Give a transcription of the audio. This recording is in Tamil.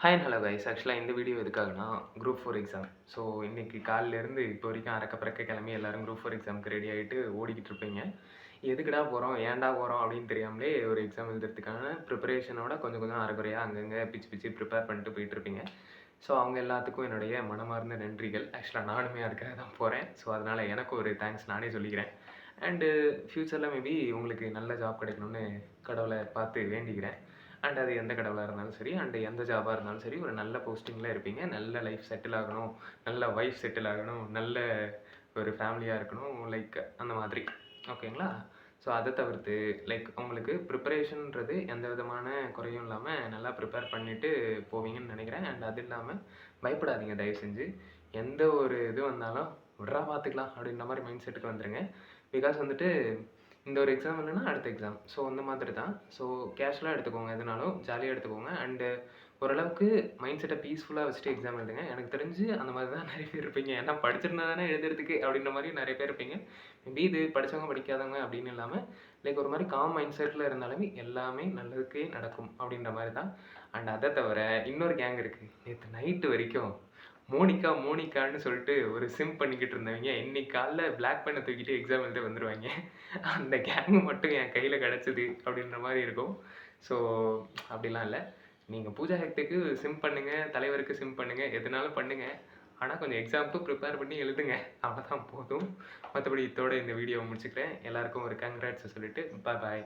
Hi and hello guys. ஆக்சுவலாக இந்த வீடியோ எதுக்காகனா குரூப் 4 எக்ஸாம். ஸோ இன்றைக்கி காலையிலேருந்து இப்போ வரைக்கும் அறக்க பறக்க கிளம்பி எல்லோரும் குரூப் 4 எக்ஸாமுக்கு ரெடி ஆகிட்டு ஓடிக்கிட்டு இருப்பீங்க. எதுக்குடா போகிறோம், ஏன்டா போகிறோம் அப்படின்னு தெரியாமலே ஒரு எக்ஸாம் எழுதுறதுக்கான ப்ரிப்பரேஷனோட கொஞ்சம் கொஞ்சம் அரைக்குறையாக அங்கங்கே பிச்சு பிச்சு ப்ரிப்பேர் பண்ணிட்டு போயிட்டுருப்பீங்க. ஸோ அவங்க எல்லாத்துக்கும் என்னுடைய மனமார்ந்த நன்றிகள். ஆக்சுவலாக நானுமே அதுக்காக தான் போகிறேன். ஸோ அதனால் எனக்கு ஒரு தேங்க்ஸ் நானே சொல்லிக்கிறேன். அண்டு ஃப்யூச்சரில் மேபி உங்களுக்கு நல்ல ஜாப் கிடைக்கணும்னு கடவுளை பார்த்து வேண்டிக்கிறேன். அண்ட் அது எந்த கடவுளாக இருந்தாலும் சரி, அண்டு எந்த ஜாபாக இருந்தாலும் சரி, ஒரு நல்ல போஸ்டிங்கில் இருப்பீங்க. நல்ல லைஃப் செட்டில் ஆகணும், நல்ல ஒய்ஃப் செட்டில் ஆகணும், நல்ல ஒரு ஃபேமிலியாக இருக்கணும், லைக் அந்த மாதிரி. ஓகேங்களா? ஸோ அதை தவிர்த்து லைக் உங்களுக்கு ப்ரிப்பரேஷன்ன்றது எந்த விதமான குறையும் இல்லாமல் நல்லா ப்ரிப்பேர் பண்ணிவிட்டு போவீங்கன்னு நினைக்கிறேன். அண்ட் அது இல்லாமல் பயப்படாதீங்க தயவு செஞ்சு. எந்த ஒரு இது வந்தாலும் விட்றா பார்த்துக்கலாம் அப்படின்ற மாதிரி மைண்ட் செட்டுக்கு வந்துடுங்க. பிகாஸ் வந்துட்டு இந்த ஒரு எக்ஸாம் இல்லைன்னா அடுத்த எக்ஸாம். ஸோ அந்த மாதிரி தான். ஸோ கேஷுவலாக எடுத்துக்கோங்க, எதுனாலும் ஜாலியாக எடுத்துக்கோங்க. அண்டு ஓரளவுக்கு மைண்ட் செட்டை பீஸ்ஃபுல்லாக வச்சுட்டு எக்ஸாம் எழுதுங்க. எனக்கு தெரிஞ்சு அந்த மாதிரி தான் நிறைய பேர் இருப்பீங்க. ஏன்னா படிச்சிருந்தா தானே எழுதுறதுக்கு அப்படின்ற மாதிரி நிறைய பேர் இருப்பீங்க. மேபி இது படித்தவங்க படிக்காதவங்க அப்படின்னு இல்லாமல் லைக் ஒரு மாதிரி காம் மைண்ட் செட்டில் இருந்தாலுமே எல்லாமே நல்லதுக்கே நடக்கும் அப்படின்ற மாதிரி தான். அண்ட் அதை தவிர இன்னொரு கேங் இருக்குது. நேற்று நைட்டு வரைக்கும் மோனிகான்னு சொல்லிட்டு ஒரு சிம் பண்ணிக்கிட்டு இருந்தவங்க இன்னைக்கு காலைல பிளாக் பெண்ணை தூக்கிட்டு எக்ஸாம் எழுத வந்துடுவாங்க. அந்த கேங் மட்டும் என் கையில் கிடச்சிது அப்படின்ற மாதிரி இருக்கும். ஸோ அப்படிலாம் இல்லை. நீங்கள் பூஜா ஹெக்டுக்கு சிம் பண்ணுங்கள், தலைவருக்கு சிம் பண்ணுங்கள், எதுனாலும் பண்ணுங்கள். ஆனால் கொஞ்சம் எக்ஸாமுக்கு ப்ரிப்பேர் பண்ணி எழுதுங்க. அவ்வளோதான் போதும். மற்றபடி இதோட இந்த வீடியோவை முடிச்சுக்கிறேன். எல்லாருக்கும் ஒரு கங்க்ராட்ஸை சொல்லிவிட்டு பாய்.